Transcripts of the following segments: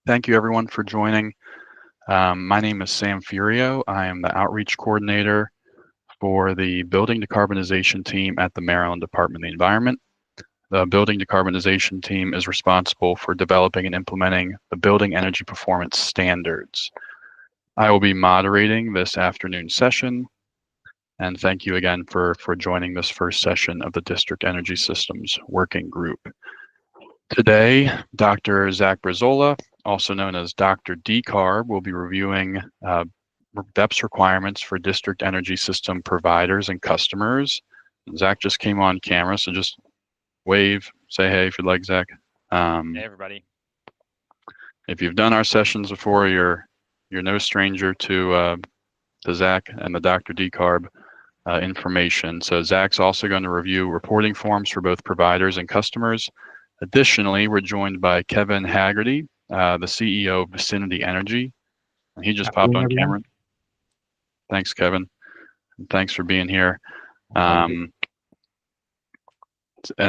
Thank you everyone for joining. My name is Sam Furio. I am the outreach coordinator for the building decarbonization team at the Maryland Department of the Environment. The building decarbonization team is responsible for developing and implementing the building energy performance standards. I will be moderating this afternoon session, and thank you again for joining this first session of the District Energy Systems Working Group. Today, Dr. Zach Brazola, also known as Dr. Decarb, will be reviewing BEPS requirements for district energy system providers and customers. Zach just came on camera, so just wave, say hey if you'd like, Zach. Hey everybody. If you've done our sessions before, you're no stranger to Zach and the Dr. Decarb information. So Zach's also going to review reporting forms for both providers and customers. Additionally, we're joined by Kevin Haggerty, the CEO of Vicinity Energy. He just popped on camera. Thanks, Kevin. And thanks for being here. And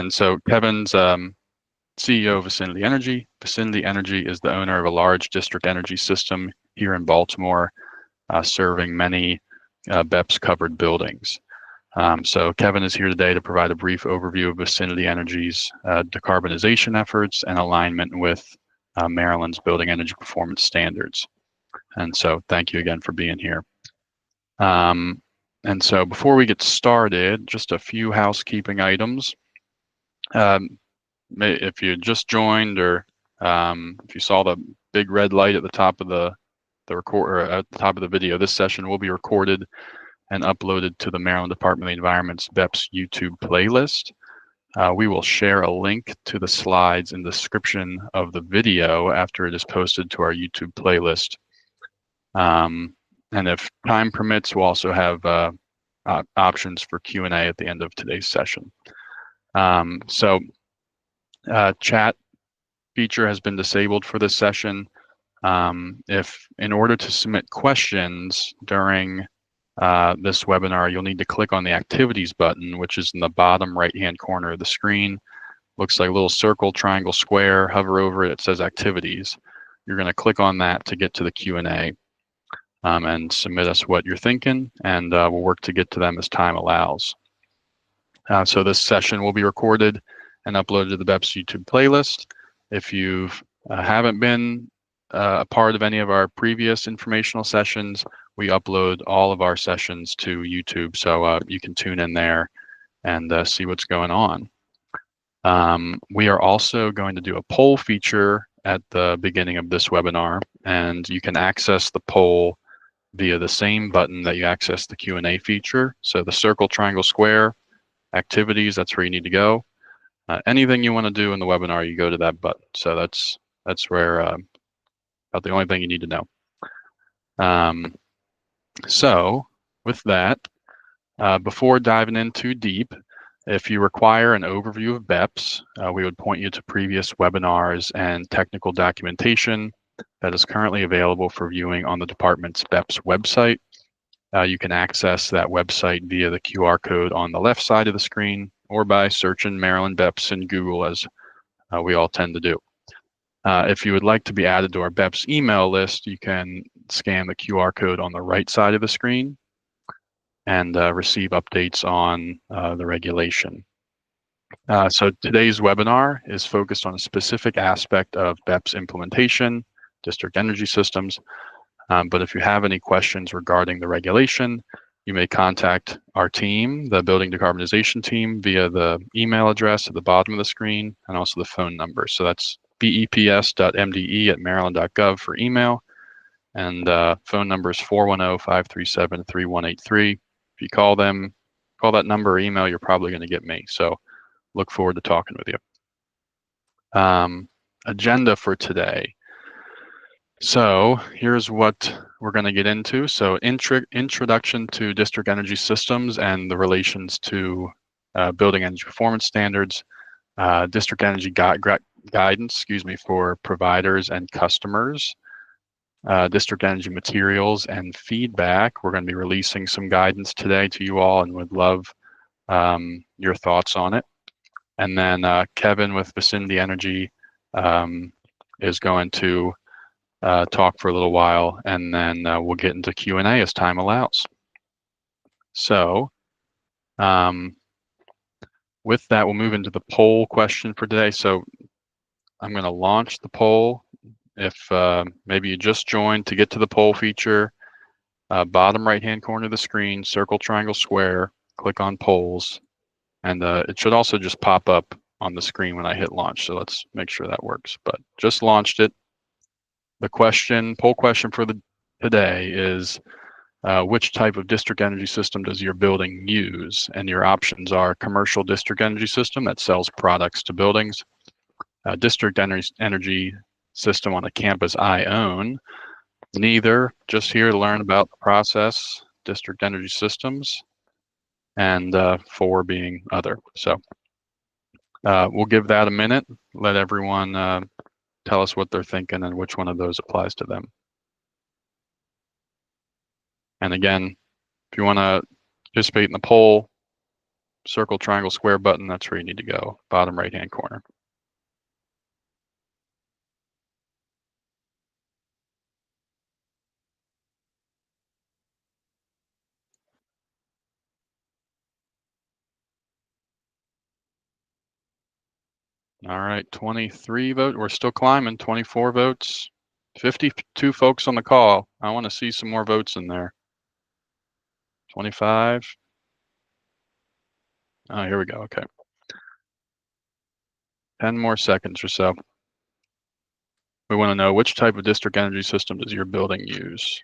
so Kevin's CEO of Vicinity Energy. Vicinity Energy is the owner of a large district energy system here in Baltimore, serving many BEPS-covered buildings. So Kevin is here today to provide a brief overview of Vicinity Energy's decarbonization efforts and alignment with Maryland's building energy performance standards. And so thank you again for being here. And so before we get started, just a few housekeeping items. If you just joined or if you saw the big red light at the top of the video, this session will be recorded and uploaded to the Maryland Department of the Environment's BEPS YouTube playlist. We will share a link to the slides in the description of the video after it is posted to our YouTube playlist. And if time permits, we'll also have options for Q&A at the end of today's session. Chat feature has been disabled for this session. If in order to submit questions during this webinar, you'll need to click on the activities button, which is in the bottom right-hand corner of the screen. Looks like a little circle, triangle, square. Hover over it, it says activities. You're going to click on that to get to the Q&A and submit us what you're thinking, and we'll work to get to them as time allows. So this session will be recorded and uploaded to the BEPS YouTube playlist. If you haven't been a part of any of our previous informational sessions, we upload all of our sessions to YouTube, so you can tune in there and see what's going on. We are also going to do a poll feature at the beginning of this webinar, and you can access the poll via the same button that you access the Q&A feature. So the circle, triangle, square, activities, that's where you need to go. Anything you want to do in the webinar, you go to that button. So that's where about the only thing you need to know. So with that, before diving in too deep, if you require an overview of BEPS, we would point you to previous webinars and technical documentation that is currently available for viewing on the department's BEPS website. You can access that website via the QR code on the left side of the screen or by searching Maryland BEPS in Google, as we all tend to do. If you would like to be added to our BEPS email list, you can scan the QR code on the right side of the screen and receive updates on the regulation. So today's webinar is focused on a specific aspect of BEPS implementation, district energy systems. But if you have any questions regarding the regulation, you may contact our team, the Building Decarbonization team, via the email address at the bottom of the screen and also the phone number. So that's beps.mde@maryland.gov for email, and phone number is 410-537-3183. If you call that number or email, you're probably going to get me. So look forward to talking with you. Agenda for today. So here's what we're going to get into. So introduction to district energy systems and the relations to building energy performance standards, district energy guidance, for providers and customers, district energy materials and feedback. We're going to be releasing some guidance today to you all and would love your thoughts on it. And then Kevin with Vicinity Energy is going to talk for a little while, and then we'll get into Q&A as time allows. So with that, we'll move into the poll question for today. So I'm going to launch the poll. If maybe you just joined, to get to the poll feature, bottom right-hand corner of the screen, circle, triangle, square, click on polls, and it should also just pop up on the screen when I hit launch. So let's make sure that works. But just launched it. The poll question for today is, which type of district energy system does your building use? And your options are commercial district energy system that sells products to buildings, district energy system on a campus I own, neither, just here to learn about the process, district energy systems, and 4 being other. So we'll give that a minute, let everyone tell us what they're thinking and which one of those applies to them. And again, if you want to participate in the poll, circle, triangle, square button, that's where you need to go, bottom right-hand corner. All right, 23 votes. We're still climbing, 24 votes. 52 folks on the call. I want to see some more votes in there. 25. Oh, here we go. Okay. 10 more seconds or so. We want to know, which type of district energy system does your building use?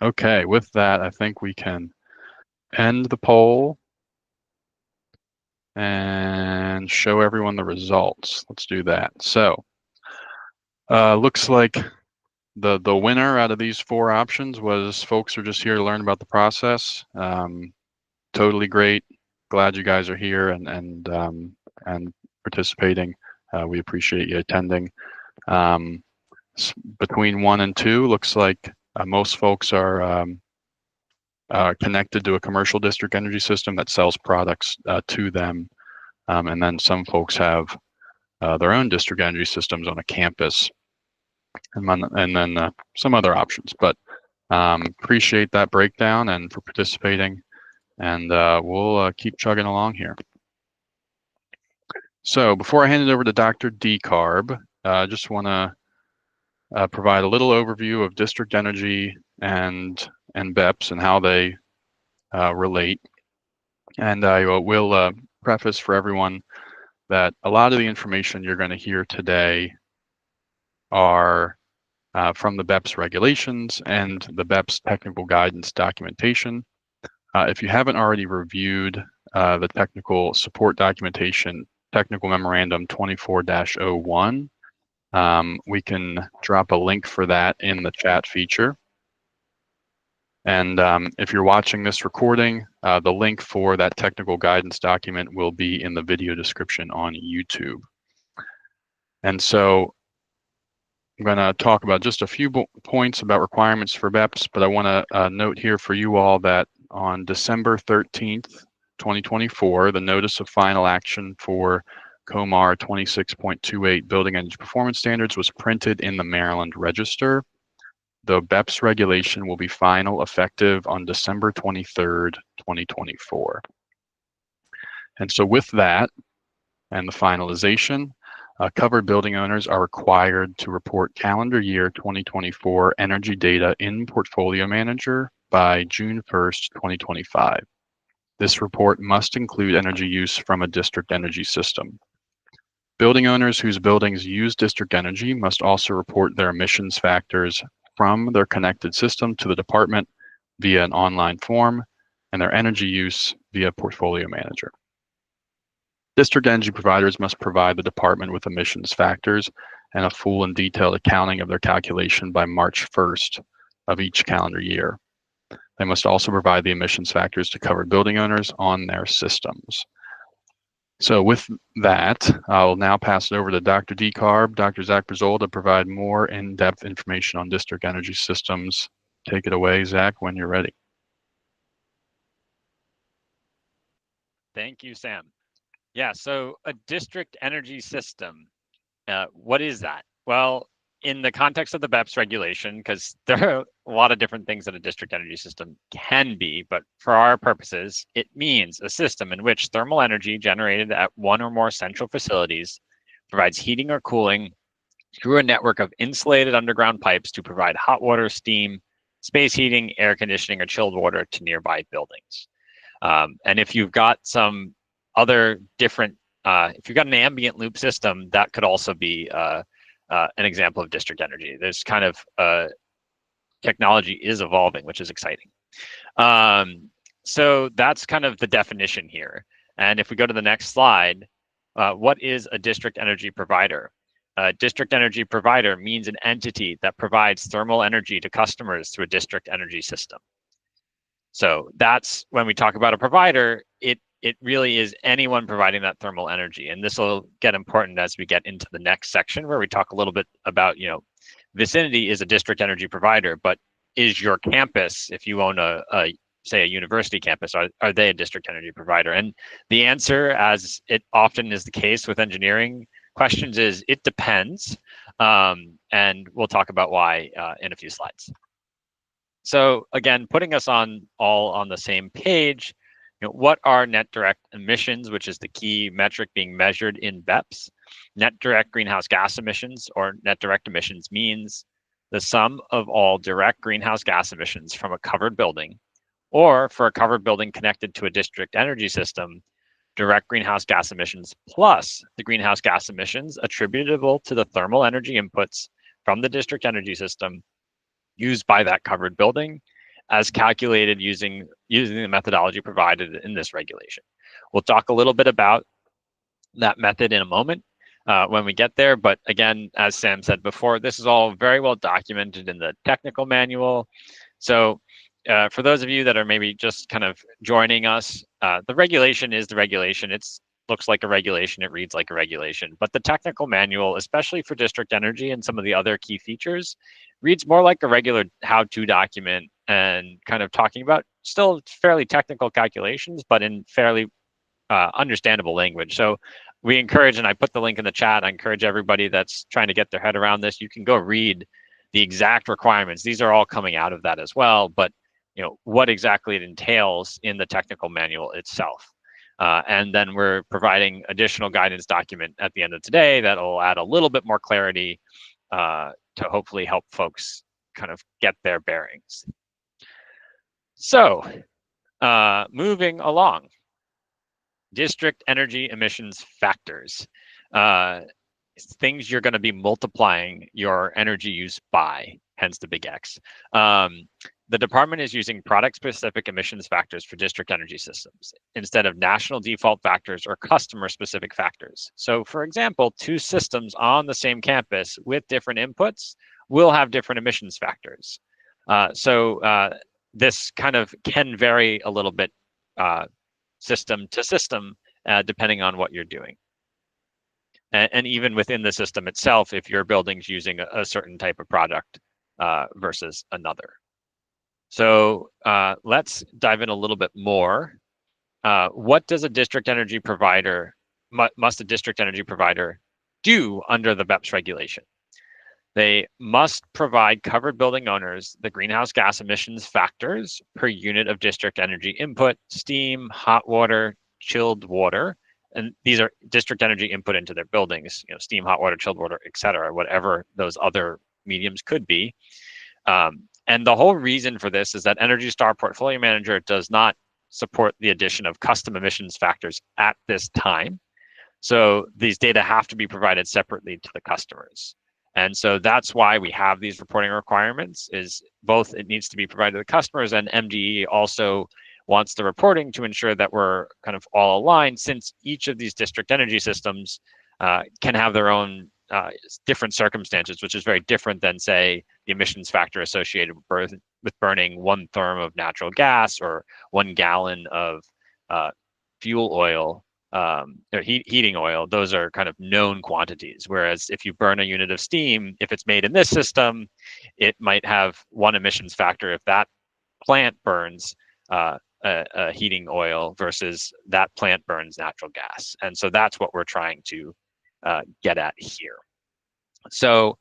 Okay, with that, I think we can end the poll and show everyone the results. Let's do that. So looks like the winner out of these 4 options was folks who are just here to learn about the process. Totally great. Glad you guys are here and participating. We appreciate you attending. Between 1 and 2, looks like most folks are connected to a commercial district energy system that sells products to them. And then some folks have their own district energy systems on a campus, and then some other options. But appreciate that breakdown and for participating. And we'll keep chugging along here. So before I hand it over to Dr. Decarb, I just want to provide a little overview of district energy and BEPS and how they relate. And I will preface for everyone that a lot of the information you're going to hear today are from the BEPS regulations and the BEPS technical guidance documentation. If you haven't already reviewed the technical support documentation, Technical Memorandum 24-01, we can drop a link for that in the chat feature. And if you're watching this recording, the link for that technical guidance document will be in the video description on YouTube. And so I'm going to talk about just a few points about requirements for BEPS, but I want to note here for you all that on December 13th, 2024, the Notice of Final Action for COMAR 26.28 Building Energy Performance Standards was printed in the Maryland Register. The BEPS regulation will be final effective on December 23rd, 2024. And so with that and the finalization, covered building owners are required to report calendar year 2024 energy data in Portfolio Manager by June 1st, 2025. This report must include energy use from a district energy system. Building owners whose buildings use district energy must also report their emissions factors from their connected system to the department via an online form and their energy use via Portfolio Manager. District energy providers must provide the department with emissions factors and a full and detailed accounting of their calculation by March 1st of each calendar year. They must also provide the emissions factors to covered building owners on their systems. So with that, I'll now pass it over to Dr. Decarb, Dr. Zach Brazola, to provide more in-depth information on district energy systems. Take it away, Zach, when you're ready. Thank you, Sam. Yeah, so a district energy system, what is that? Well, in the context of the BEPS regulation, because there are a lot of different things that a district energy system can be, but for our purposes, it means a system in which thermal energy generated at one or more central facilities provides heating or cooling through a network of insulated underground pipes to provide hot water, steam, space heating, air conditioning, or chilled water to nearby buildings. And if you've got some other different, if you've got an ambient loop system, that could also be an example of district energy. There's kind of technology is evolving, which is exciting. So that's kind of the definition here. And if we go to the next slide, what is a district energy provider? A district energy provider means an entity that provides thermal energy to customers through a district energy system. So that's when we talk about a provider, it really is anyone providing that thermal energy. And this will get important as we get into the next section where we talk a little bit about, Vicinity is a district energy provider, but is your campus, if you own say a university campus, are they a district energy provider? And the answer, as it often is the case with engineering questions, is it depends. And we'll talk about why in a few slides. So again, putting us all on the same page, what are net direct emissions, which is the key metric being measured in BEPS? Net direct greenhouse gas emissions, or net direct emissions, means the sum of all direct greenhouse gas emissions from a covered building, or for a covered building connected to a district energy system, direct greenhouse gas emissions plus the greenhouse gas emissions attributable to the thermal energy inputs from the district energy system used by that covered building, as calculated using the methodology provided in this regulation. We'll talk a little bit about that method in a moment when we get there. But again, as Sam said before, this is all very well documented in the technical manual. So for those of you that are maybe just kind of joining us, the regulation is the regulation. It looks like a regulation, it reads like a regulation. But the technical manual, especially for district energy and some of the other key features, reads more like a regular how-to document and kind of talking about still fairly technical calculations, but in fairly understandable language. So we encourage, and I put the link in the chat, I encourage everybody that's trying to get their head around this, you can go read the exact requirements. These are all coming out of that as well, but what exactly it entails in the technical manual itself. And then we're providing additional guidance document at the end of today that will add a little bit more clarity to hopefully help folks kind of get their bearings. So moving along, district energy emissions factors, things you're going to be multiplying your energy use by, hence the big X. The department is using product-specific emissions factors for district energy systems instead of national default factors or customer-specific factors. So for example, two systems on the same campus with different inputs will have different emissions factors. So this kind of can vary a little bit system to system, depending on what you're doing. And even within the system itself, if your building's using a certain type of product versus another. So let's dive in a little bit more. What does a district energy provider, must a district energy provider do under the BEPS regulation? They must provide covered building owners the greenhouse gas emissions factors per unit of district energy input, steam, hot water, chilled water, and these are district energy input into their buildings, steam, hot water, chilled water, et cetera, whatever those other mediums could be. And the whole reason for this is that Energy Star Portfolio Manager does not support the addition of custom emissions factors at this time. So these data have to be provided separately to the customers. And so that's why we have these reporting requirements, is both it needs to be provided to the customers, and MDE also wants the reporting to ensure that we're kind of all aligned, since each of these district energy systems can have their own different circumstances, which is very different than, say, the emissions factor associated with burning 1 therm of natural gas or 1 gallon of fuel oil or heating oil. Those are kind of known quantities. Whereas if you burn a unit of steam, if it's made in this system, it might have 1 emissions factor if that plant burns a heating oil versus that plant burns natural gas. And so that's what we're trying to get at here. So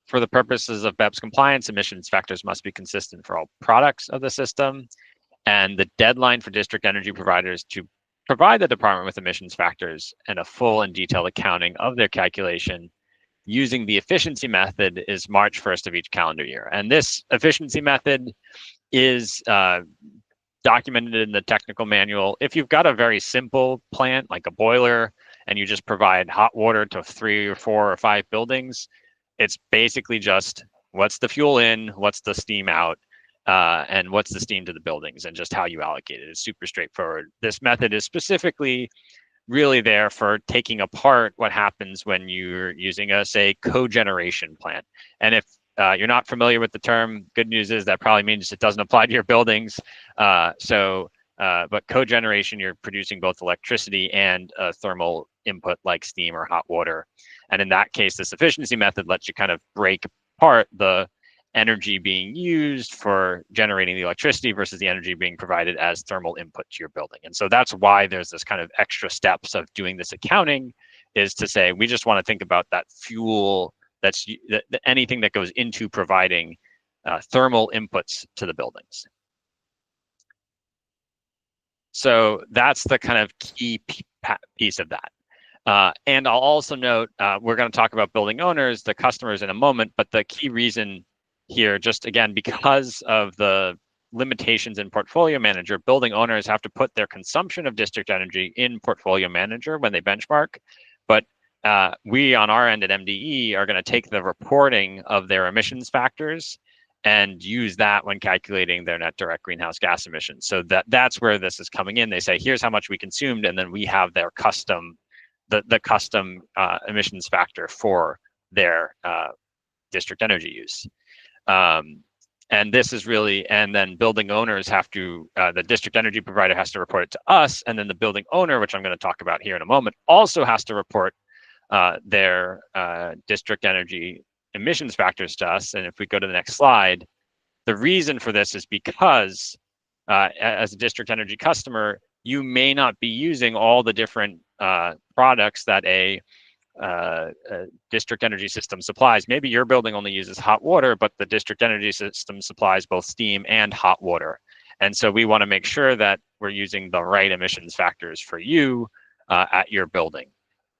for the purposes of BEPS compliance, emissions factors must be consistent for all products of the system. And the deadline for district energy providers to provide the department with emissions factors and a full and detailed accounting of their calculation using the efficiency method is March 1st of each calendar year. And this efficiency method is documented in the technical manual. If you've got a very simple plant, like a boiler, and you just provide hot water to 3 or 4 or 5 buildings, it's basically just what's the fuel in, what's the steam out, and what's the steam to the buildings, and just how you allocate it. It's super straightforward. This method is specifically really there for taking apart what happens when you're using a, say, cogeneration plant. And if you're not familiar with the term, good news is that probably means it doesn't apply to your buildings. But cogeneration, you're producing both electricity and thermal input like steam or hot water. And in that case, this efficiency method lets you kind of break apart the energy being used for generating the electricity versus the energy being provided as thermal input to your building. And so that's why there's this kind of extra steps of doing this accounting, is to say, we just want to think about that fuel, that's anything that goes into providing thermal inputs to the buildings. So that's the kind of key piece of that. And I'll also note, we're going to talk about building owners, the customers in a moment, but the key reason here, just again, because of the limitations in Portfolio Manager, building owners have to put their consumption of district energy in Portfolio Manager when they benchmark. But we on our end at MDE are going to take the reporting of their emissions factors and use that when calculating their net direct greenhouse gas emissions. So that's where this is coming in. They say, here's how much we consumed, and then we have their custom, the custom emissions factor for their district energy use. And this is really, and then building owners have to, the district energy provider has to report it to us, and then the building owner, which I'm going to talk about here in a moment, also has to report their district energy emissions factors to us. And if we go to the next slide, the reason for this is because as a district energy customer, you may not be using all the different products that a district energy system supplies. Maybe your building only uses hot water, but the district energy system supplies both steam and hot water. And so we want to make sure that we're using the right emissions factors for you at your building.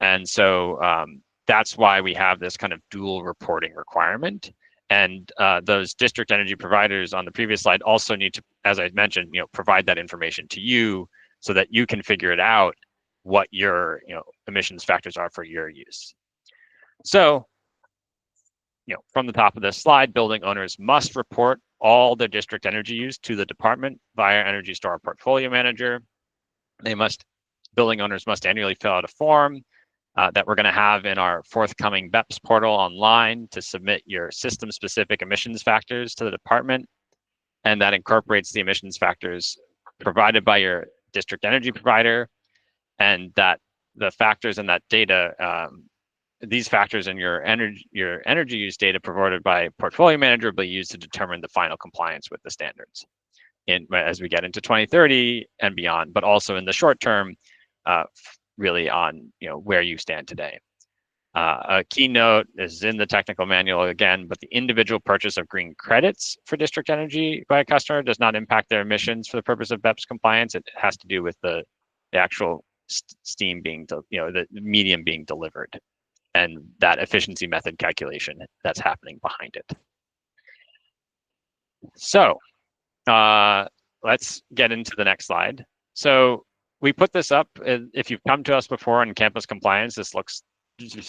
And so that's why we have this kind of dual reporting requirement. And those district energy providers on the previous slide also need to, as I mentioned, provide that information to you so that you can figure it out what your emissions factors are for your use. So, from the top of this slide, building owners must report all their district energy use to the department via Energy Store Portfolio Manager. Building owners must annually fill out a form that we're going to have in our forthcoming BEPS portal online to submit your system-specific emissions factors to the department, and that incorporates the emissions factors provided by your district energy provider, and that the factors in that data, these factors in your energy use data provided by Portfolio Manager will be used to determine the final compliance with the standards as we get into 2030 and beyond, but also in the short term, really on where you stand today. A key note is in the technical manual again, but the individual purchase of green credits for district energy by a customer does not impact their emissions for the purpose of BEPS compliance. It has to do with the actual steam being, the medium being delivered, and that efficiency method calculation that's happening behind it. So let's get into the next slide. So we put this up. If you've come to us before on campus compliance, this looks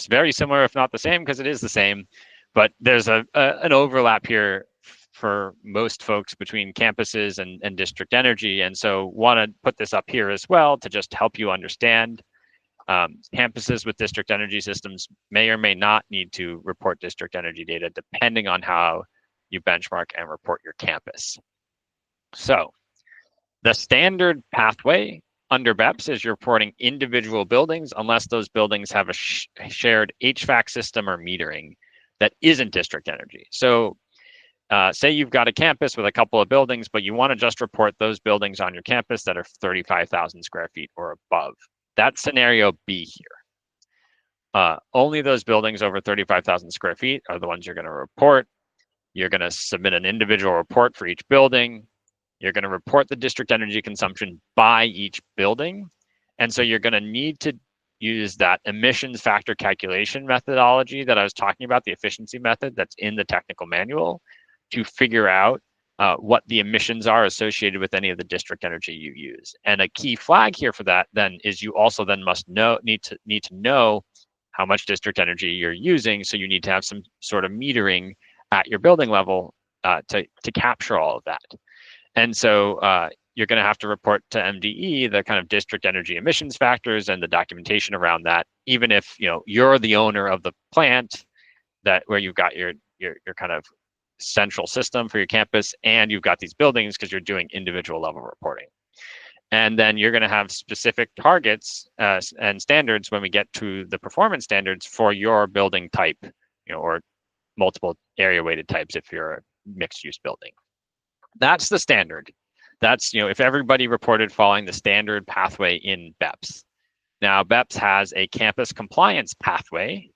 very similar, if not the same, because it is the same. But there's an overlap here for most folks between campuses and district energy. And so want to put this up here as well to just help you understand. Campuses with district energy systems may or may not need to report district energy data depending on how you benchmark and report your campus. So the standard pathway under BEPS is you're reporting individual buildings unless those buildings have a shared HVAC system or metering that isn't district energy. So say you've got a campus with a couple of buildings, but you want to just report those buildings on your campus that are 35,000 square feet or above. That's scenario B here. Only those buildings over 35,000 square feet are the ones you're going to report. You're going to submit an individual report for each building. You're going to report the district energy consumption by each building. And so you're going to need to use that emissions factor calculation methodology that I was talking about, the efficiency method that's in the technical manual, to figure out what the emissions are associated with any of the district energy you use. And a key flag here for that then is you also then must need to know how much district energy you're using. So you need to have some sort of metering at your building level to capture all of that. And so you're going to have to report to MDE the kind of district energy emissions factors and the documentation around that, even if you're the owner of the plant where you've got your kind of central system for your campus, and you've got these buildings because you're doing individual level reporting. And then you're going to have specific targets and standards when we get to the performance standards for your building type, or multiple area weighted types if you're a mixed use building. That's the standard. That's, if everybody reported following the standard pathway in BEPS. Now, BEPS has a campus compliance pathway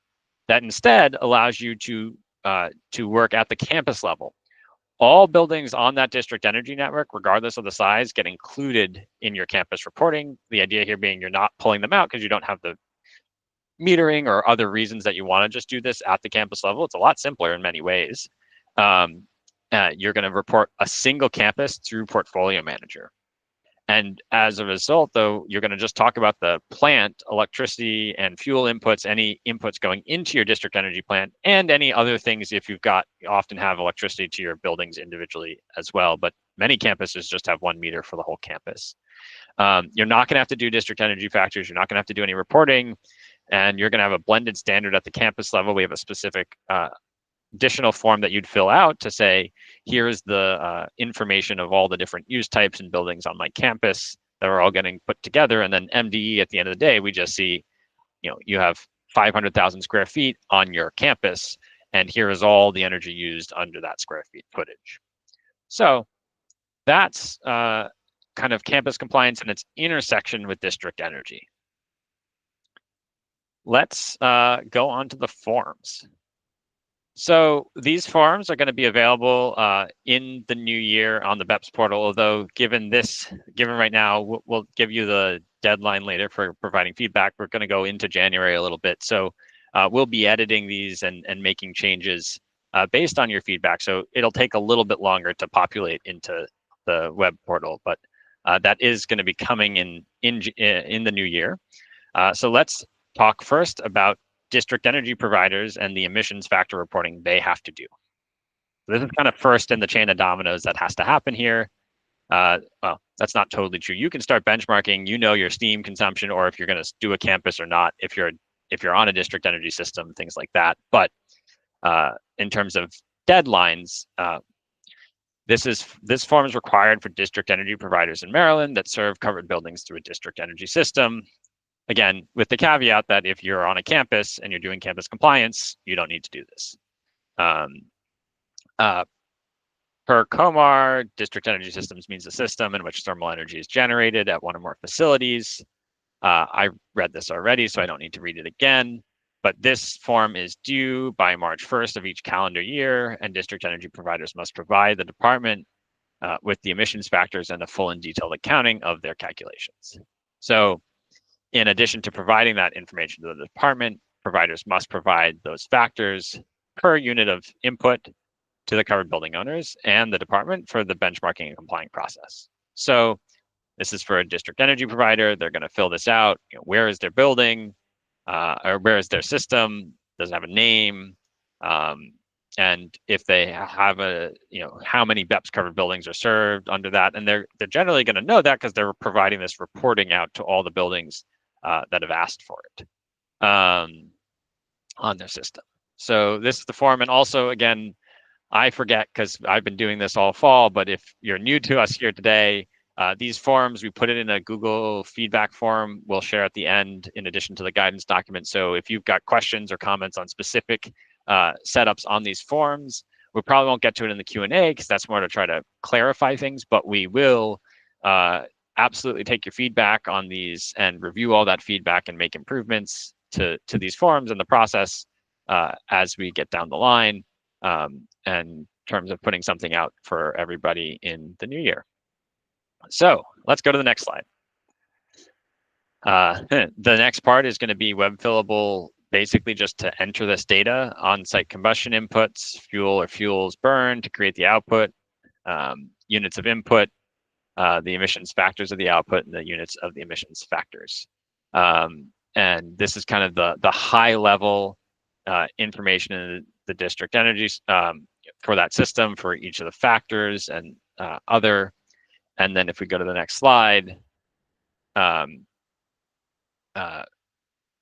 that instead allows you to work at the campus level. All buildings on that district energy network, regardless of the size, get included in your campus reporting. The idea here being you're not pulling them out because you don't have the metering or other reasons that you want to just do this at the campus level. It's a lot simpler in many ways. You're going to report a single campus through Portfolio Manager. And as a result, though, you're going to just talk about the plant, electricity and fuel inputs, any inputs going into your district energy plant, and any other things if you often have electricity to your buildings individually as well. But many campuses just have one meter for the whole campus. You're not going to have to do district energy factors. You're not going to have to do any reporting. And you're going to have a blended standard at the campus level. We have a specific additional form that you'd fill out to say, here's the information of all the different use types and buildings on my campus that are all getting put together. And then MDE at the end of the day, we just see, you have 500,000 square feet on your campus, and here is all the energy used under that square feet footage. So that's kind of campus compliance and its intersection with district energy. Let's go on to the forms. So these forms are going to be available in the new year on the BEPS portal, although given right now, we'll give you the deadline later for providing feedback. We're going to go into January a little bit. So we'll be editing these and making changes based on your feedback. So it'll take a little bit longer to populate into the web portal, but that is going to be coming in the new year. So let's talk first about district energy providers and the emissions factor reporting they have to do. So this is kind of first in the chain of dominoes that has to happen here. Well, that's not totally true. You can start benchmarking, your steam consumption, or if you're going to do a campus or not, if you're on a district energy system, things like that. But in terms of deadlines, this form is required for district energy providers in Maryland that serve covered buildings through a district energy system. Again, with the caveat that if you're on a campus and you're doing campus compliance, you don't need to do this. Per COMAR, district energy systems means a system in which thermal energy is generated at one or more facilities. I read this already, so I don't need to read it again. But this form is due by March 1st of each calendar year, and district energy providers must provide the department with the emissions factors and a full and detailed accounting of their calculations. So in addition to providing that information to the department, providers must provide those factors per unit of input to the covered building owners and the department for the benchmarking and complying process. So this is for a district energy provider. They're going to fill this out. Where is their building, or where is their system? Does it have a name? And if they have how many BEPS covered buildings are served under that, and they're generally going to know that because they're providing this reporting out to all the buildings that have asked for it on their system. So this is the form. And also, again, I forget because I've been doing this all fall, but if you're new to us here today, these forms, we put it in a Google feedback form we'll share at the end in addition to the guidance document. So if you've got questions or comments on specific setups on these forms, We probably won't get to it in the Q&A because that's more to try to clarify things, but we will absolutely take your feedback on these and review all that feedback and make improvements to these forms and the process as we get down the line, and in terms of putting something out for everybody in the new year. So let's go to the next slide. The next part is going to be web fillable, basically just to enter this data, on-site combustion inputs, fuel or fuels burned to create the output, units of input, the emissions factors of the output, and the units of the emissions factors. And this is kind of the high level information in the district energies for that system for each of the factors and other. And then if we go to the next slide,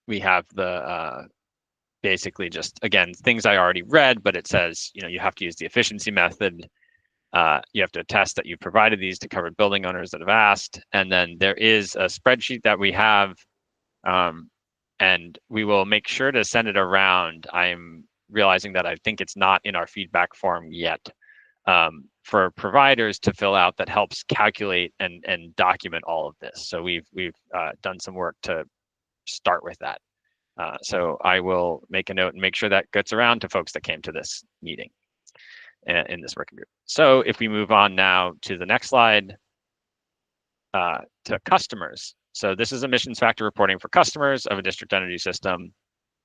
we have the basically just, again, things I already read, but it says, you have to use the efficiency method. You have to attest that you provided these to covered building owners that have asked. And then there is a spreadsheet that we have, and we will make sure to send it around. I'm realizing that I think it's not in our feedback form yet, for providers to fill out, that helps calculate and document all of this. So we've done some work to start with that. So I will make a note and make sure that gets around to folks that came to this meeting in this working group. So if we move on now to the next slide, to customers. So this is emissions factor reporting for customers of a district energy system.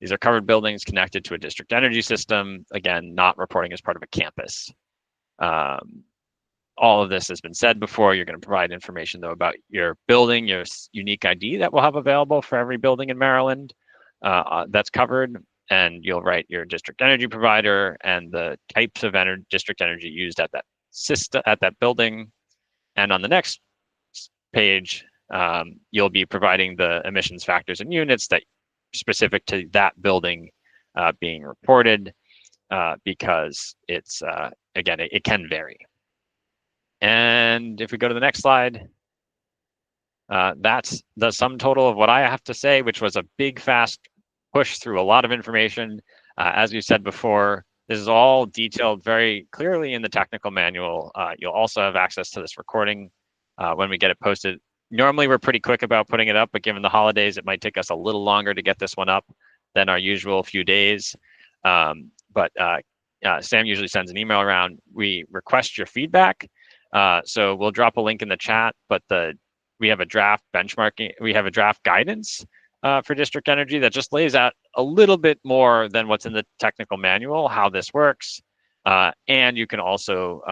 These are covered buildings connected to a district energy system. Again, not reporting as part of a campus. All of this has been said before. You're going to provide information, though, about your building, your unique ID that we'll have available for every building in Maryland that's covered. And you'll write your district energy provider and the types of district energy used at that system, at that building. And on the next page, you'll be providing the emissions factors and units that specific to that building being reported, because it's, again, it can vary. And if we go to the next slide, that's the sum total of what I have to say, which was a big, fast push through a lot of information. As you said before, this is all detailed very clearly in the technical manual. You'll also have access to this recording when we get it posted. Normally, we're pretty quick about putting it up, but given the holidays, it might take us a little longer to get this one up than our usual few days. But Sam usually sends an email around. We request your feedback. So we'll drop a link in the chat, but we have a draft benchmarking, we have a draft guidance for district energy that just lays out a little bit more than what's in the technical manual, how this works. And you can also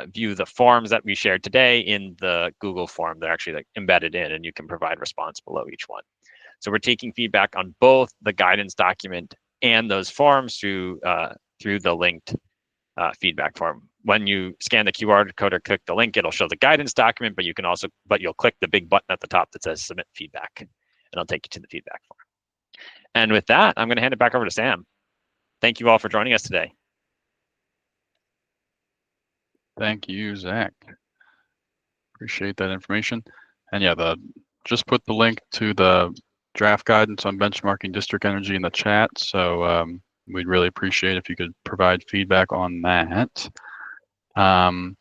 view the forms that we shared today in the Google form. They're actually embedded in, and you can provide response below each one. So we're taking feedback on both the guidance document and those forms through the linked feedback form. When you scan the QR code or click the link, it'll show the guidance document, but you'll click the big button at the top that says submit feedback, and it'll take you to the feedback form. And with that, I'm going to hand it back over to Sam. Thank you all for joining us today. Thank you, Zach. Appreciate that information. And yeah, just put the link to the draft guidance on benchmarking district energy in the chat. So we'd really appreciate if you could provide feedback on that. We're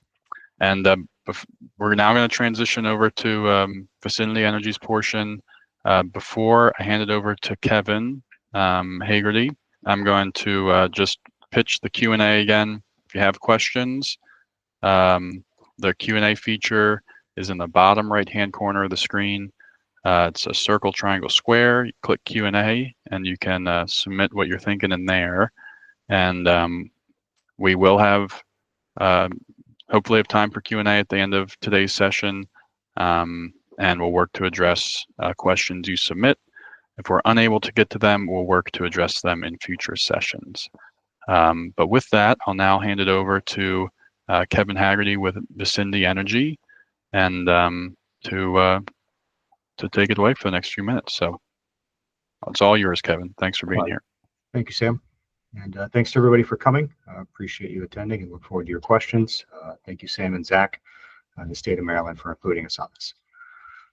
now going to transition over to Vicinity Energy's portion. Before I hand it over to Kevin Hagerty, I'm going to just pitch the Q&A again. If you have questions, the Q&A feature is in the bottom right-hand corner of the screen. It's a circle, triangle, square. You click Q&A, and you can submit what you're thinking in there. And we will have hopefully have time for Q&A at the end of today's session, and we'll work to address questions you submit. If we're unable to get to them, we'll work to address them in future sessions. But with that, I'll now hand it over to Kevin Hagerty with Vicinity Energy, and to take it away for the next few minutes. So it's all yours, Kevin. Thanks for being here. Thank you, Sam. And thanks to everybody for coming. Appreciate you attending and look forward to your questions. Thank you, Sam and Zach, the state of Maryland, for including us on this.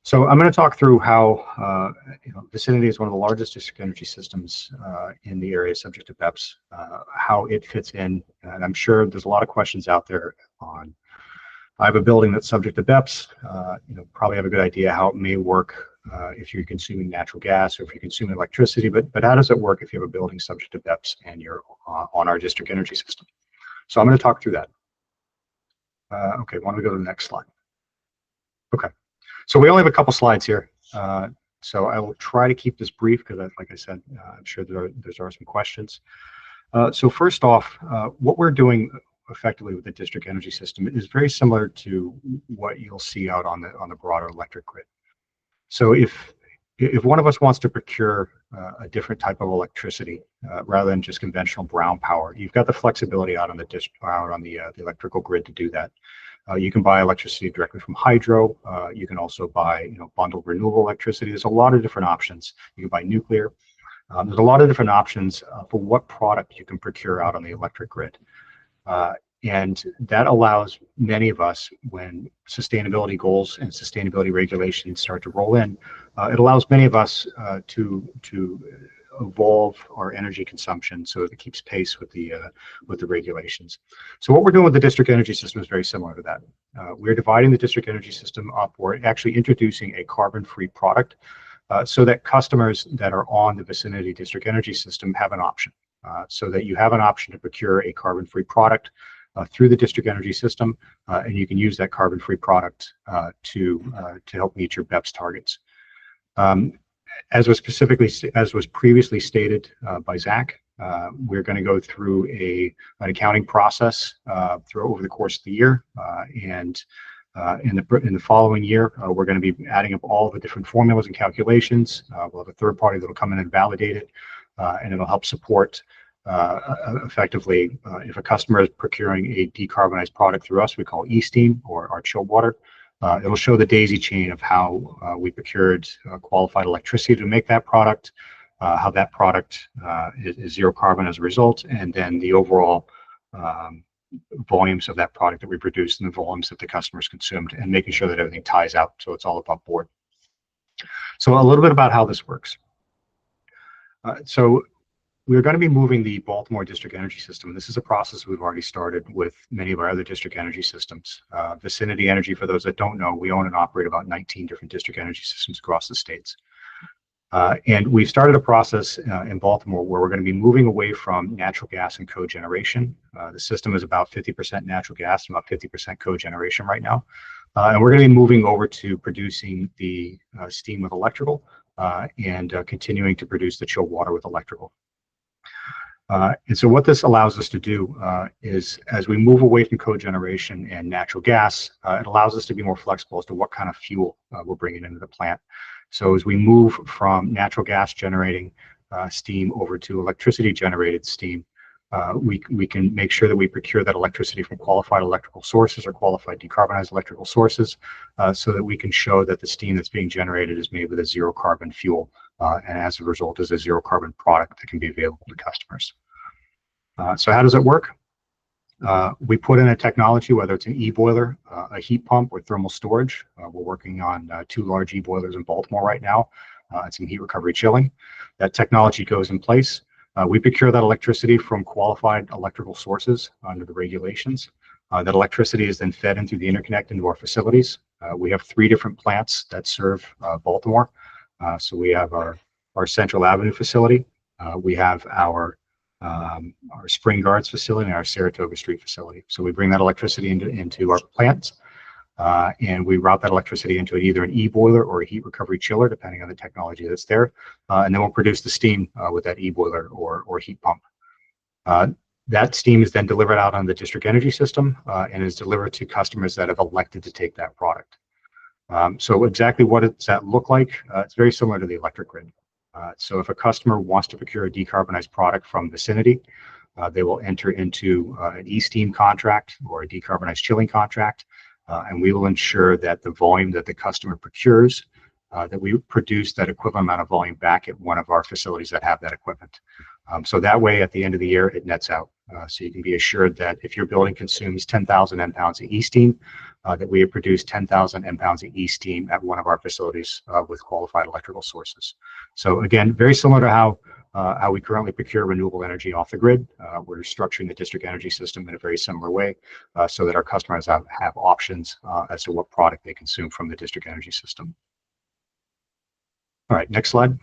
So I'm going to talk through how Vicinity is one of the largest district energy systems in the area subject to BEPS, how it fits in, and I'm sure there's a lot of questions out there on. I have a building that's subject to BEPS. Probably have a good idea how it may work if you're consuming natural gas or if you're consuming electricity. But how does it work if you have a building subject to BEPS and you're on our district energy system? So I'm going to talk through that. Okay, why don't we go to the next slide? Okay, so we only have a couple slides here. So I will try to keep this brief because, like I said, I'm sure there are some questions. So first off, what we're doing effectively with the district energy system is very similar to what you'll see out on the broader electric grid. So if one of us wants to procure a different type of electricity rather than just conventional brown power, you've got the flexibility out on the electrical grid to do that. You can buy electricity directly from hydro. You can also buy bundled renewable electricity. There's a lot of different options. You can buy nuclear. There's a lot of different options for what product you can procure out on the electric grid. And that allows many of us, when sustainability goals and sustainability regulations start to roll in, it allows many of us to evolve our energy consumption so that it keeps pace with the regulations. So what we're doing with the district energy system is very similar to that. We're dividing the district energy system up. We're actually introducing a carbon-free product so that customers that are on the Vicinity district energy system have an option. So that you have an option to procure a carbon-free product through the district energy system, and you can use that carbon-free product to help meet your BEPS targets. As was previously stated by Zach, we're going to go through an accounting process over the course of the year, and in the following year, we're going to be adding up all the different formulas and calculations. We'll have a third party that will come in and validate it, and it'll help support effectively if a customer is procuring a decarbonized product through us, we call e-steam or our chilled water. It'll show the daisy chain of how we procured qualified electricity to make that product, how that product is zero carbon as a result, and then the overall volumes of that product that we produced and the volumes that the customers consumed, and making sure that everything ties out so it's all above board. So a little bit about how this works. So we're going to be moving the Baltimore district energy system. This is a process we've already started with many of our other district energy systems. Vicinity Energy, for those that don't know, we own and operate about 19 different district energy systems across the states. And we've started a process in Baltimore where we're going to be moving away from natural gas and cogeneration. The system is about 50% natural gas and about 50% cogeneration right now. And we're going to be moving over to producing the steam with electrical and continuing to produce the chilled water with electrical. And so what this allows us to do is, as we move away from cogeneration and natural gas, it allows us to be more flexible as to what kind of fuel we're bringing into the plant. So as we move from natural gas generating steam over to electricity generated steam, we can make sure that we procure that electricity from qualified electrical sources or qualified decarbonized electrical sources so that we can show that the steam that's being generated is made with a zero carbon fuel, and as a result is a zero carbon product that can be available to customers. So how does it work? We put in a technology, whether it's an e-boiler, a heat pump, or thermal storage. We're working on 2 large e-boilers in Baltimore right now, and some heat recovery chilling. That technology goes in place. We procure that electricity from qualified electrical sources under the regulations. That electricity is then fed in through the interconnect into our facilities. We have 3 different plants that serve Baltimore. So we have our Central Avenue facility. We have our Spring Guards facility and our Saratoga Street facility. So we bring that electricity into our plants, and we route that electricity into either an e-boiler or a heat recovery chiller, depending on the technology that's there. And then we'll produce the steam with that e-boiler or heat pump. That steam is then delivered out on the district energy system and is delivered to customers that have elected to take that product. So exactly what does that look like? It's very similar to the electric grid. So if a customer wants to procure a decarbonized product from Vicinity, they will enter into an e-steam contract or a decarbonized chilling contract, and we will ensure that the volume that the customer procures, that we produce that equivalent amount of volume back at one of our facilities that have that equipment. So that way, at the end of the year, it nets out. So you can be assured that if your building consumes 10,000 M-pounds of e-steam, that we have produced 10,000 M-pounds of e-steam at one of our facilities with qualified electrical sources. So again, very similar to how we currently procure renewable energy off the grid. We're structuring the district energy system in a very similar way so that our customers have options as to what product they consume from the district energy system. All right, next slide.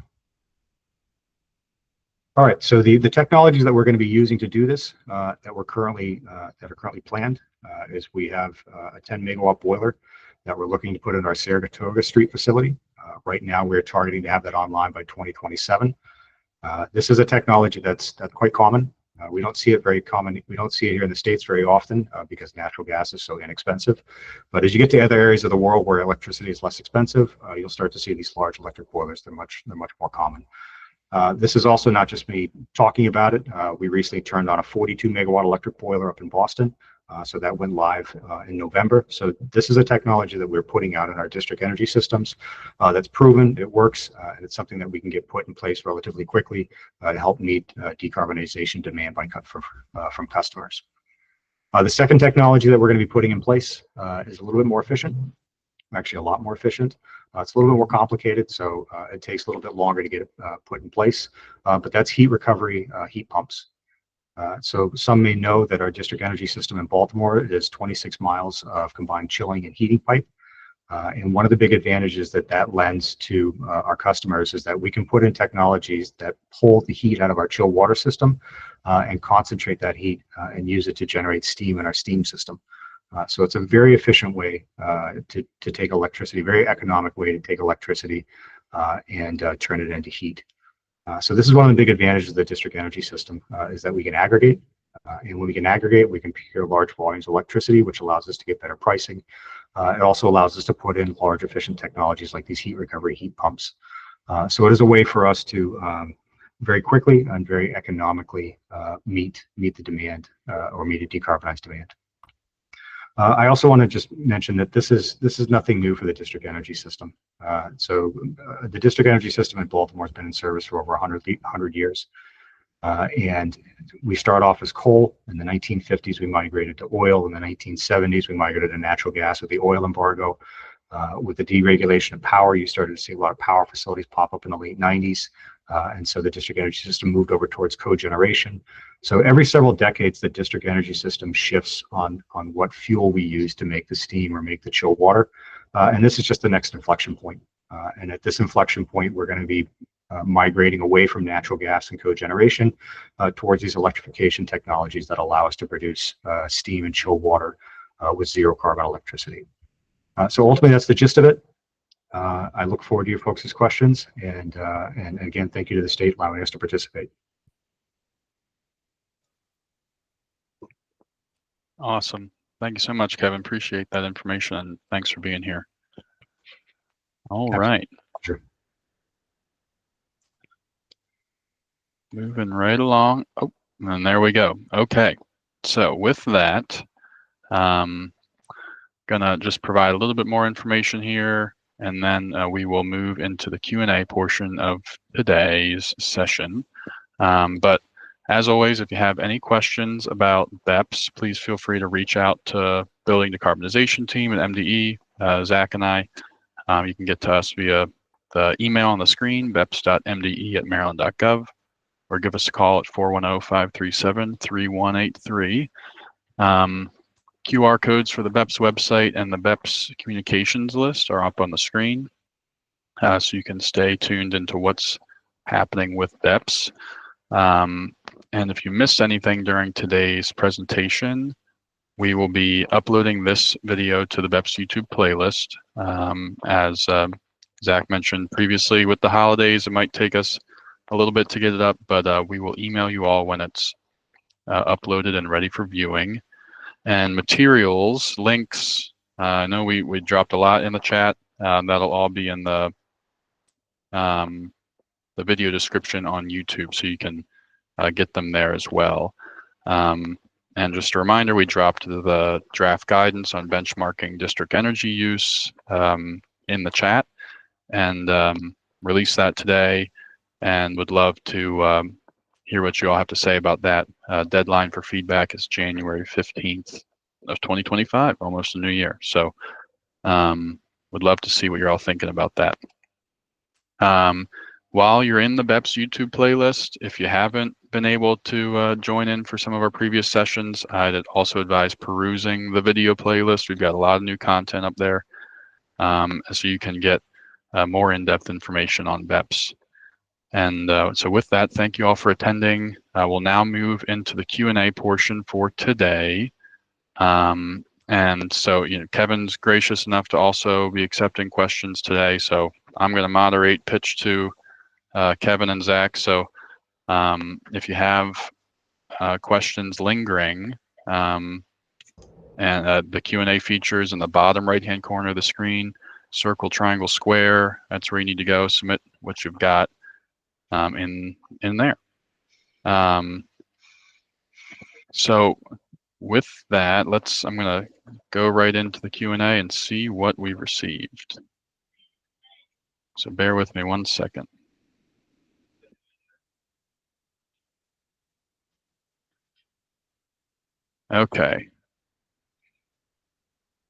All right, so the technologies that we're going to be using to do this that are currently planned is we have a 10 megawatt boiler that we're looking to put in our Saratoga Street facility. Right now, we're targeting to have that online by 2027. This is a technology that's quite common. We don't see it very common. We don't see it here in the States very often because natural gas is so inexpensive. But as you get to other areas of the world where electricity is less expensive, you'll start to see these large electric boilers. They're much more common. This is also not just me talking about it. We recently turned on a 42 megawatt electric boiler up in Boston. So that went live in November. So this is a technology that we're putting out in our district energy systems that's proven, it works, and it's something that we can get put in place relatively quickly to help meet decarbonization demand from customers. The second technology that we're going to be putting in place is a little bit more efficient, actually a lot more efficient. It's a little bit more complicated, so it takes a little bit longer to get it put in place, but that's heat recovery heat pumps. So some may know that our district energy system in Baltimore is 26 miles of combined chilling and heating pipe. And one of the big advantages that lends to our customers is that we can put in technologies that pull the heat out of our chilled water system and concentrate that heat and use it to generate steam in our steam system. So it's a very efficient way to take electricity, very economic way to take electricity and turn it into heat. So this is one of the big advantages of the district energy system is that we can aggregate. And when we can aggregate, we can procure large volumes of electricity, which allows us to get better pricing. It also allows us to put in large efficient technologies like these heat recovery heat pumps. So it is a way for us to very quickly and very economically meet the demand or meet a decarbonized demand. I also want to just mention that this is nothing new for the district energy system. So the district energy system in Baltimore has been in service for over 100 years. And we start off as coal. In the 1950s, we migrated to oil. In the 1970s, we migrated to natural gas with the oil embargo. With the deregulation of power, you started to see a lot of power facilities pop up in the late 90s. And so the district energy system moved over towards cogeneration. So every several decades, the district energy system shifts on what fuel we use to make the steam or make the chilled water. And this is just the next inflection point. And at this inflection point, we're going to be migrating away from natural gas and cogeneration towards these electrification technologies that allow us to produce steam and chilled water with zero carbon electricity. So ultimately, that's the gist of it. I look forward to your folks' questions, and again, thank you to the state allowing us to participate. Awesome. Thank you so much, Kevin. Appreciate that information, and thanks for being here. All right. Sure. Moving right along. Oh, and there we go. Okay. So with that, gonna just provide a little bit more information here, and then we will move into the Q&A portion of today's session. But as always, if you have any questions about BEPS, please feel free to reach out to Building Decarbonization Team at MDE, Zach and I. You can get to us via the email on the screen, beps.mde@maryland.gov, or give us a call at 410-537-3183. QR codes for the BEPS website and the BEPS communications list are up on the screen, so you can stay tuned into what's happening with BEPS. And if you missed anything during today's presentation, we will be uploading this video to the BEPS YouTube playlist. As Zach mentioned previously, with the holidays, it might take us a little bit to get it up, but we will email you all when it's uploaded and ready for viewing. And materials, links, I know we dropped a lot in the chat. That'll all be in the video description on YouTube, so you can get them there as well. And just a reminder, we dropped the draft guidance on benchmarking district energy use in the chat, and released that today, and would love to hear what you all have to say about that. Deadline for feedback is January 15th of 2025, almost a new year. So would love to see what you're all thinking about that. While you're in the BEPS YouTube playlist, if you haven't been able to join in for some of our previous sessions, I'd also advise perusing the video playlist. We've got a lot of new content up there, so you can get more in-depth information on BEPS. And so with that, thank you all for attending. We'll now move into the Q&A portion for today. And so, Kevin's gracious enough to also be accepting questions today. So I'm going to moderate pitch to Kevin and Zach. So if you have questions lingering, and the Q&A features in the bottom right-hand corner of the screen, circle, triangle, square, that's where you need to go. Submit what you've got in there. So with that, I'm going to go right into the Q&A and see what we received. So bear with me 1 second. Okay.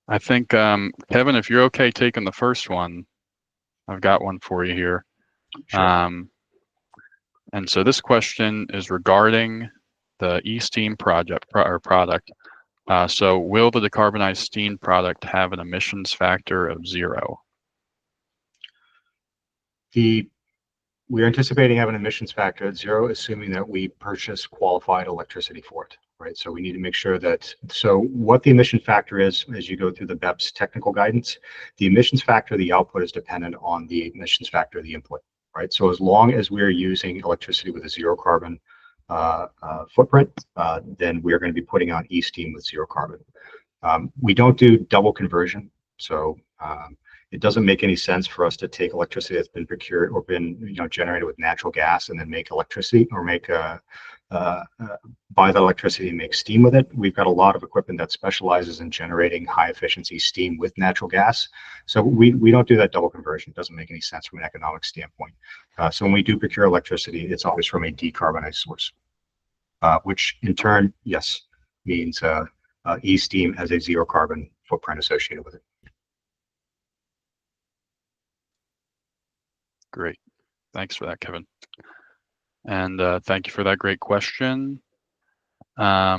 I think, Kevin, if you're okay taking the first one, I've got one for you here. Sure. And so this question is regarding the e-steam product. So will the decarbonized steam product have an emissions factor of 0? We're anticipating having an emissions factor at 0, assuming that we purchase qualified electricity for it, right? So we need to make sure that, so what the emission factor is, as you go through the BEPS technical guidance, the emissions factor of the output is dependent on the emissions factor of the input, right? So as long as we're using electricity with a 0 carbon footprint, then we're going to be putting on e-steam with 0 carbon. We don't do double conversion, so it doesn't make any sense for us to take electricity that's been procured or been generated with natural gas and then make electricity, or make buy the electricity and make steam with it. We've got a lot of equipment that specializes in generating high efficiency steam with natural gas. So we don't do that double conversion. It doesn't make any sense from an economic standpoint. So when we do procure electricity, it's always from a decarbonized source, which in turn, yes, means e-steam has a 0 carbon footprint associated with it. Great. Thanks for that, Kevin. And thank you for that great question. Let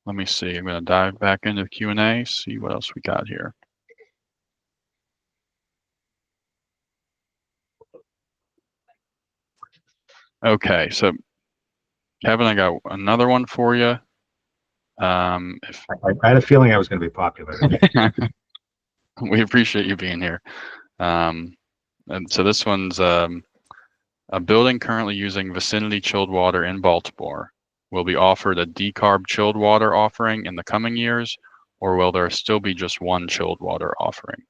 me see. I'm going to dive back into the Q&A, see what else we got here. Okay, so Kevin, I got another one for you. I had a feeling I was going to be popular. We appreciate you being here. And so this one's a building currently using Vicinity chilled water in Baltimore will be offered a decarb chilled water offering in the coming years, or will there still be just one chilled water offering?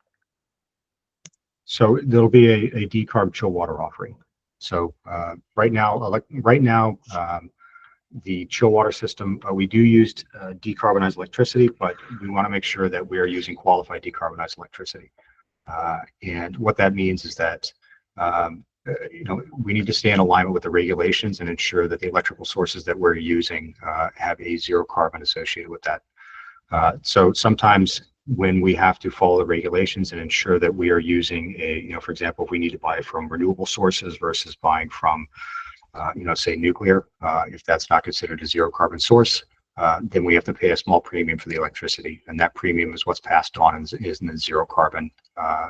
So there'll be a decarb chilled water offering. So right now, the chill water system, we do use decarbonized electricity, but we want to make sure that we're using qualified decarbonized electricity. And what that means is that we need to stay in alignment with the regulations and ensure that the electrical sources that we're using have a 0 carbon associated with that. So sometimes when we have to follow the regulations and ensure that we are using for example, if we need to buy from renewable sources versus buying from, say nuclear, if that's not considered a 0 carbon source, then we have to pay a small premium for the electricity, and that premium is what's passed on and is in the 0 carbon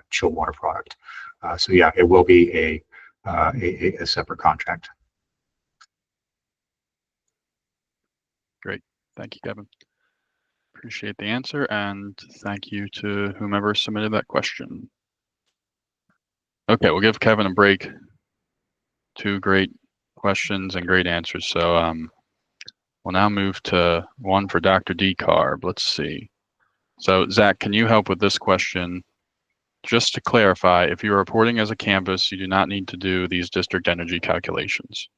chilled water product. So yeah, it will be a separate contract. Great, thank you, Kevin. Appreciate the answer, and thank you to whomever submitted that question. Okay, we'll give Kevin a break. 2 great questions and great answers. So we'll now move to one for Dr. Decarb. Let's see. So Zach, can you help with this question? Just to clarify, if you're reporting as a campus, you do not need to do these district energy calculations.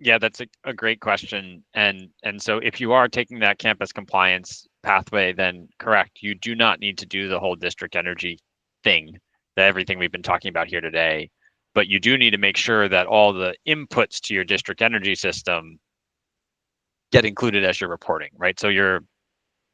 Yeah, that's a great question. And so if you are taking that campus compliance pathway, then correct, you do not need to do the whole district energy thing, everything we've been talking about here today. But you do need to make sure that all the inputs to your district energy system get included as you're reporting, right? So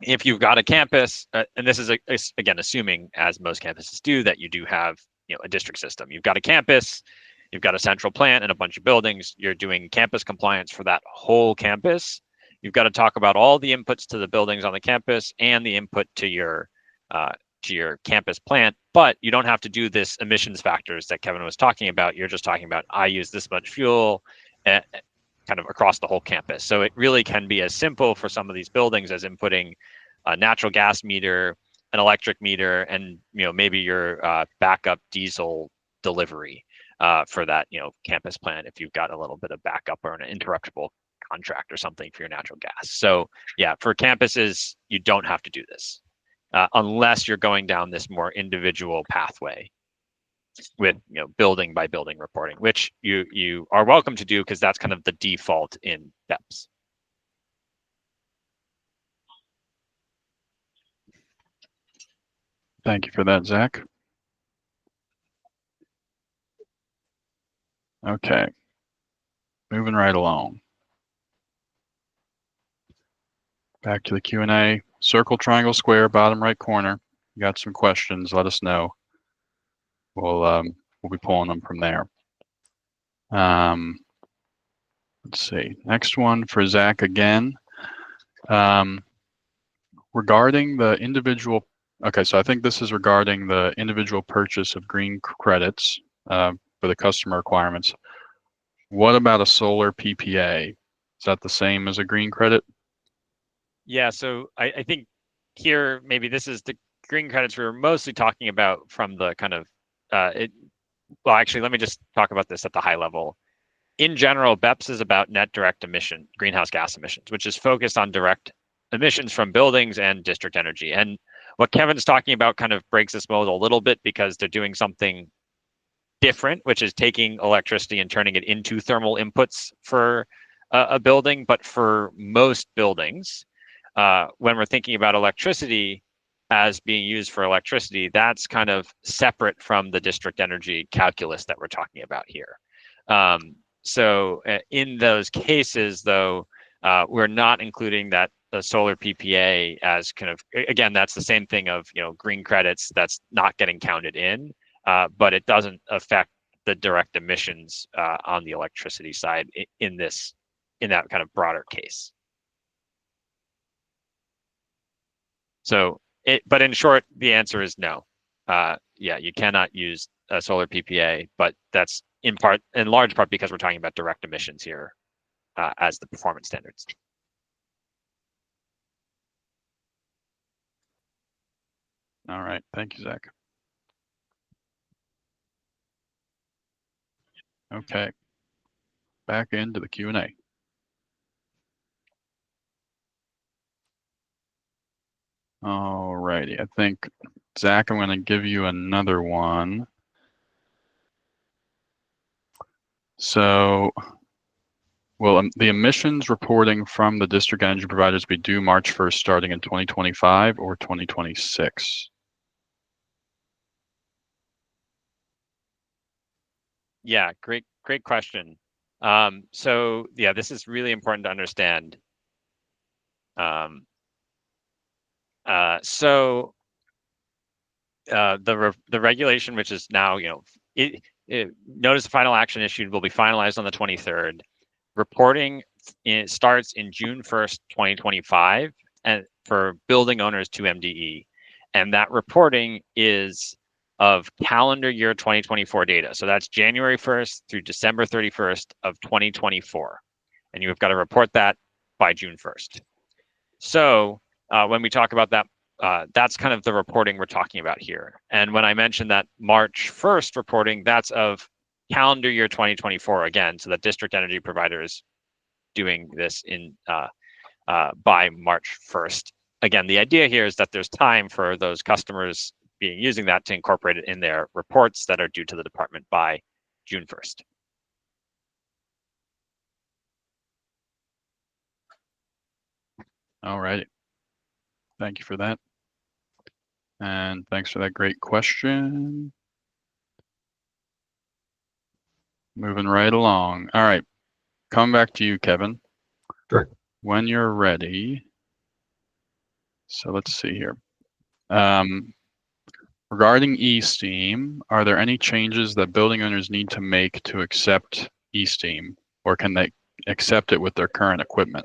if you've got a campus, and this is again assuming, as most campuses do, that you do have a district system. You've got a campus, you've got a central plant and a bunch of buildings. You're doing campus compliance for that whole campus. You've got to talk about all the inputs to the buildings on the campus and the input to your campus plant, but you don't have to do this emissions factors that Kevin was talking about. You're just talking about, I use this much fuel kind of across the whole campus. So it really can be as simple for some of these buildings as inputting a natural gas meter, an electric meter, and maybe your backup diesel delivery for that campus plant if you've got a little bit of backup or an interruptible contract or something for your natural gas. So yeah, for campuses, you don't have to do this unless you're going down this more individual pathway with building by building reporting, which you are welcome to do because that's kind of the default in BEPS. Thank you for that, Zach. Okay, moving right along. Back to the Q&A. Circle, triangle, square, bottom right corner. You got some questions, let us know. We'll be pulling them from there. Let's see. Next one for Zach again. Regarding the individual, okay, so I think this is regarding the individual purchase of green credits for the customer requirements. What about a solar PPA? Is that the same as a green credit? Yeah, so I think here, maybe this is the green credits we were mostly talking about from the kind of, well, actually, let me just talk about this at the high level. In general, BEPS is about net direct emission, greenhouse gas emissions, which is focused on direct emissions from buildings and district energy. And what Kevin's talking about kind of breaks this mold a little bit because they're doing something different, which is taking electricity and turning it into thermal inputs for a building. But for most buildings, when we're thinking about electricity as being used for electricity, that's kind of separate from the district energy calculus that we're talking about here. So in those cases, though, we're not including that the solar PPA as kind of, again, that's the same thing of green credits that's not getting counted in, but it doesn't affect the direct emissions on the electricity side in that kind of broader case. So, but in short, the answer is no. Yeah, you cannot use a solar PPA, but that's in large part because we're talking about direct emissions here as the performance standards. All right, thank you, Zach. Okay, back into the Q&A. All righty, I think, Zach, I'm going to give you another one. So, will the emissions reporting from the district energy providers be due March 1st starting in 2025 or 2026? Yeah, great question. So yeah, this is really important to understand. So the regulation, which is now, notice of final action issued, will be finalized on the 23rd. Reporting starts in June 1st, 2025, and for building owners to MDE, and that reporting is of calendar year 2024 data. So that's January 1st through December 31st of 2024, and you've got to report that by June 1st. So when we talk about that, that's kind of the reporting we're talking about here. And when I mentioned that March 1st reporting, that's of calendar year 2024 again, so that district energy providers doing this in by March 1st. Again, the idea here is that there's time for those customers using that to incorporate it in their reports that are due to the department by June 1st. All righty. Thank you for that. And thanks for that great question. Moving right along. All right. Come back to you, Kevin. Sure. When you're ready, So let's see here. Regarding e-steam, are there any changes that building owners need to make to accept e-steam, or can they accept it with their current equipment?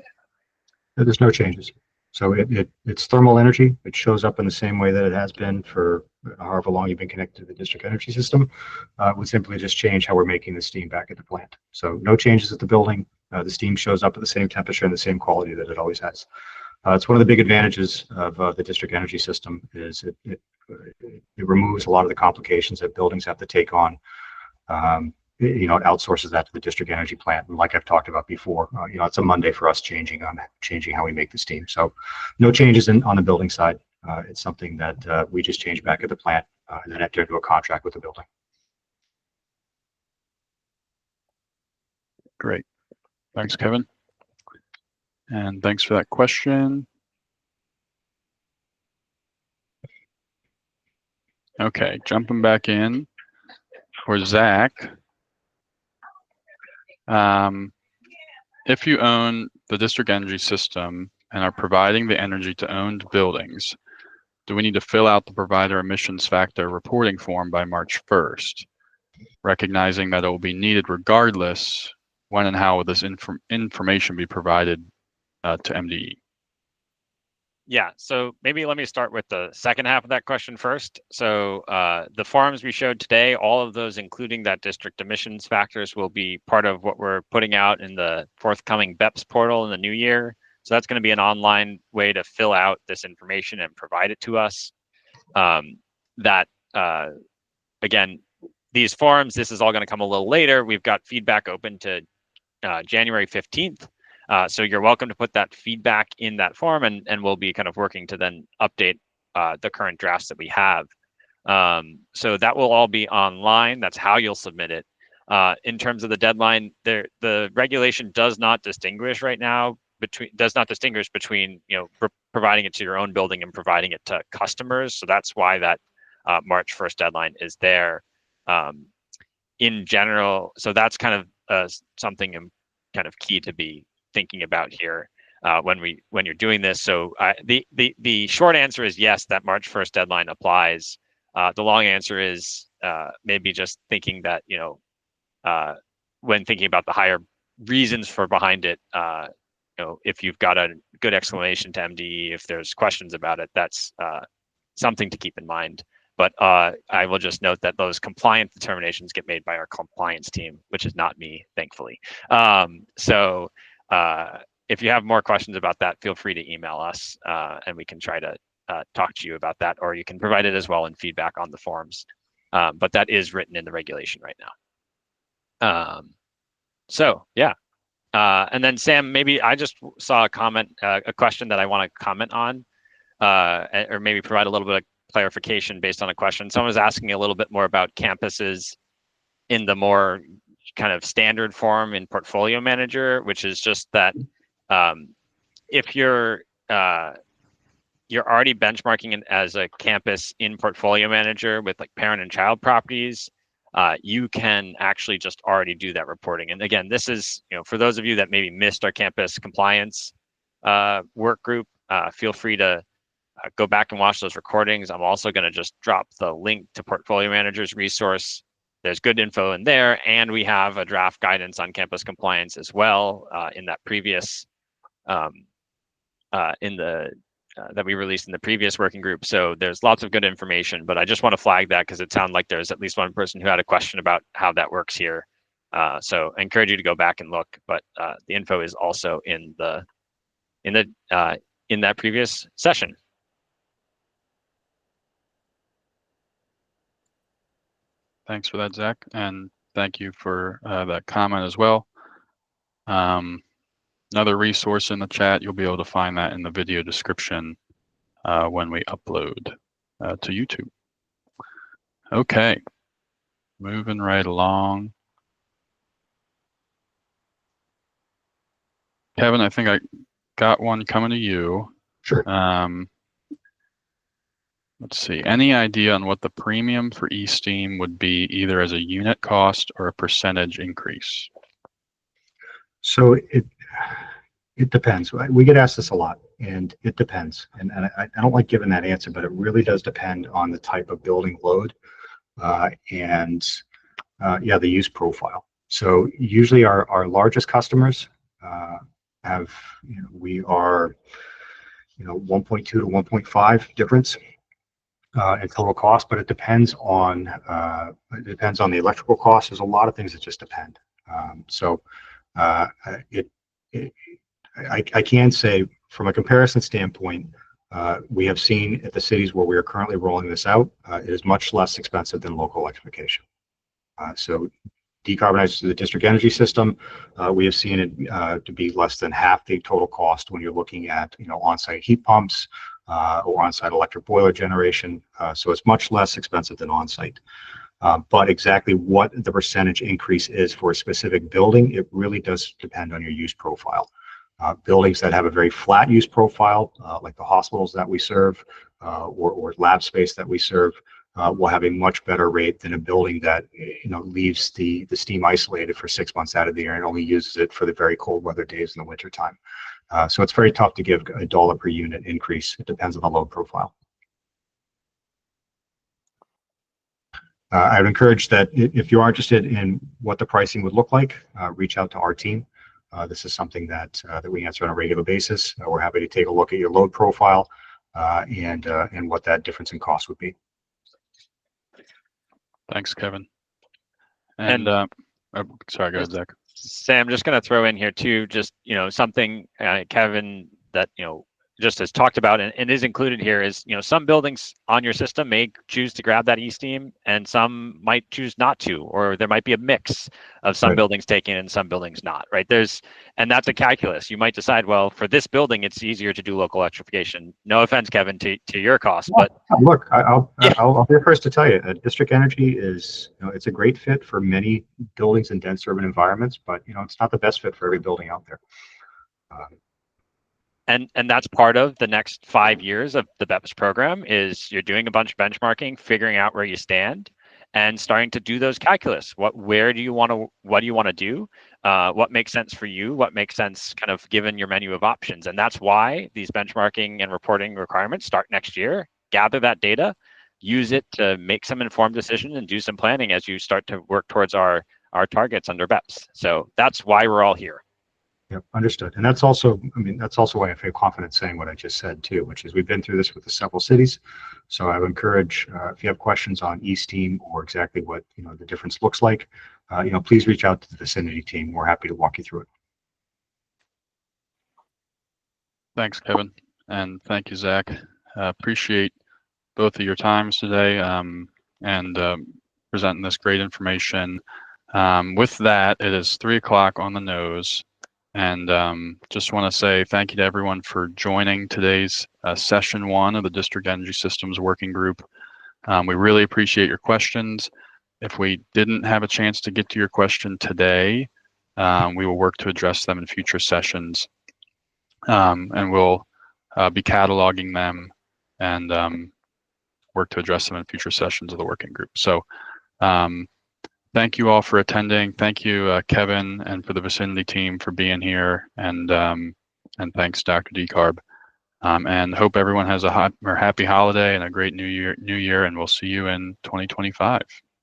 There's no changes. So it's thermal energy. It shows up in the same way that it has been for however long you've been connected to the district energy system. We simply just change how we're making the steam back at the plant. So no changes at the building. The steam shows up at the same temperature and the same quality that it always has. It's one of the big advantages of the district energy system is it removes a lot of the complications that buildings have to take on. It outsources that to the district energy plant. And like I've talked about before, it's a Monday for us changing how we make the steam. So no changes on the building side. It's something that we just change back at the plant and then enter into a contract with the building. Great. Thanks, Kevin. And thanks for that question. Okay, jumping back in for Zach. If you own the district energy system and are providing the energy to owned buildings, do we need to fill out the provider emissions factor reporting form by March 1st, recognizing that it will be needed regardless when and how will this information be provided to MDE? Yeah, so maybe let me start with the second half of that question first. So the forms we showed today, all of those, including that district emissions factors, will be part of what we're putting out in the forthcoming BEPS portal in the new year. So that's going to be an online way to fill out this information and provide it to us. Again, these forms, this is all going to come a little later. We've got feedback open to January 15th. So you're welcome to put that feedback in that form, and we'll be kind of working to then update the current drafts that we have. So that will all be online. That's how you'll submit it. In terms of the deadline, the regulation does not distinguish right now between providing it to your own building and providing it to customers. So that's why that March 1st deadline is there. In general, so that's kind of something kind of key to be thinking about here when you're doing this. So the short answer is yes, that March 1st deadline applies. The long answer is maybe just thinking that when thinking about the higher reasons for behind it, if you've got a good explanation to MDE, if there's questions about it, that's something to keep in mind. But I will just note that those compliance determinations get made by our compliance team, which is not me, thankfully. So if you have more questions about that, feel free to email us and we can try to talk to you about that, or you can provide it as well in feedback on the forms. But that is written in the regulation right now. So yeah. And then Sam, maybe I just saw a question that I want to comment on, or maybe provide a little bit of clarification based on a question. Someone was asking a little bit more about campuses in the more kind of standard form in Portfolio Manager, which is just that if you're already benchmarking it as a campus in Portfolio Manager with like parent and child properties, you can actually just already do that reporting. And again, this is, for those of you that maybe missed our campus compliance work group, feel free to go back and watch those recordings. I'm also going to just drop the link to Portfolio Manager's resource. There's good info in there, and we have a draft guidance on campus compliance as well in that previous that we released in the previous working group. So there's lots of good information, but I just want to flag that because it sounded like there's at least one person who had a question about how that works here. So I encourage you to go back and look, but the info is also in that previous session. Thanks for that, Zach, and thank you for that comment as well. Another resource in the chat, you'll be able to find that in the video description when we upload to YouTube. Okay, moving right along. Kevin, I think I got one coming to you. Sure. Let's see, any idea on what the premium for eSteam would be either as a unit cost or a percentage increase? So it depends. We get asked this a lot. and it depends. And I don't like giving that answer, but it really does depend on the type of building load and yeah, the use profile. So usually our largest customers have, we are, 1.2 to 1.5 difference in total cost, but it depends on the electrical cost. There's a lot of things that just depend. So it, I can say from a comparison standpoint, we have seen at the cities where we are currently rolling this out, it is much less expensive than local electrification. So decarbonized the district energy system, we have seen it to be less than half the total cost when you're looking at on-site heat pumps or on-site electric boiler generation. So it's much less expensive than on-site. But exactly what the percentage increase is for a specific building, it really does depend on your use profile. Buildings that have a very flat use profile, like the hospitals that we serve or lab space that we serve, will have a much better rate than a building that leaves the steam isolated for 6 months out of the year and only uses it for the very cold weather days in the wintertime. So it's very tough to give a dollar per unit increase. It depends on the load profile. I would encourage that if you are interested in what the pricing would look like, reach out to our team. This is something that we answer on a regular basis. We're happy to take a look at your load profile and what that difference in cost would be. Thanks, Kevin. And sorry, go ahead, Zach. Sam, just going to throw in here too, just something Kevin that just as talked about and is included here is some buildings on your system may choose to grab that e-steam and some might choose not to, or there might be a mix of some buildings taking and some buildings not, right? And that's a calculus. You might decide, well, for this building it's easier to do local electrification. No offense, Kevin, to your cost, but look, I'll be the first to tell you, district energy is it's a great fit for many buildings in dense urban environments, but it's not the best fit for every building out there. And that's part of the next 5 years of the BEPS program is you're doing a bunch of benchmarking, figuring out where you stand, and starting to do those calculus. What do you want to do? What makes sense for you? What makes sense kind of given your menu of options? And that's why these benchmarking and reporting requirements start next year. Gather that data, use it to make some informed decisions and do some planning as you start to work towards our targets under BEPS. So that's why we're all here. Yep, understood. And that's also why I feel confident saying what I just said too, which is we've been through this with the several cities. So I would encourage, if you have questions on e-steam or exactly what the difference looks like, please reach out to the Vicinity team. We're happy to walk you through it. Thanks, Kevin, and thank you, Zach. Appreciate both of your times today and presenting this great information. With that, it is 3 o'clock on the nose. And just want to say thank you to everyone for joining today's session 1 of the District Energy Systems Working Group. We really appreciate your questions. If we didn't have a chance to get to your question today, we will work to address them in future sessions. And we'll be cataloging them and work to address them in future sessions of the working group. So thank you all for attending. Thank you, Kevin, and for the Vicinity team for being here. And thanks, Dr. Decarb. And hope everyone has a happy holiday and a great new year. And we'll see you in 2025.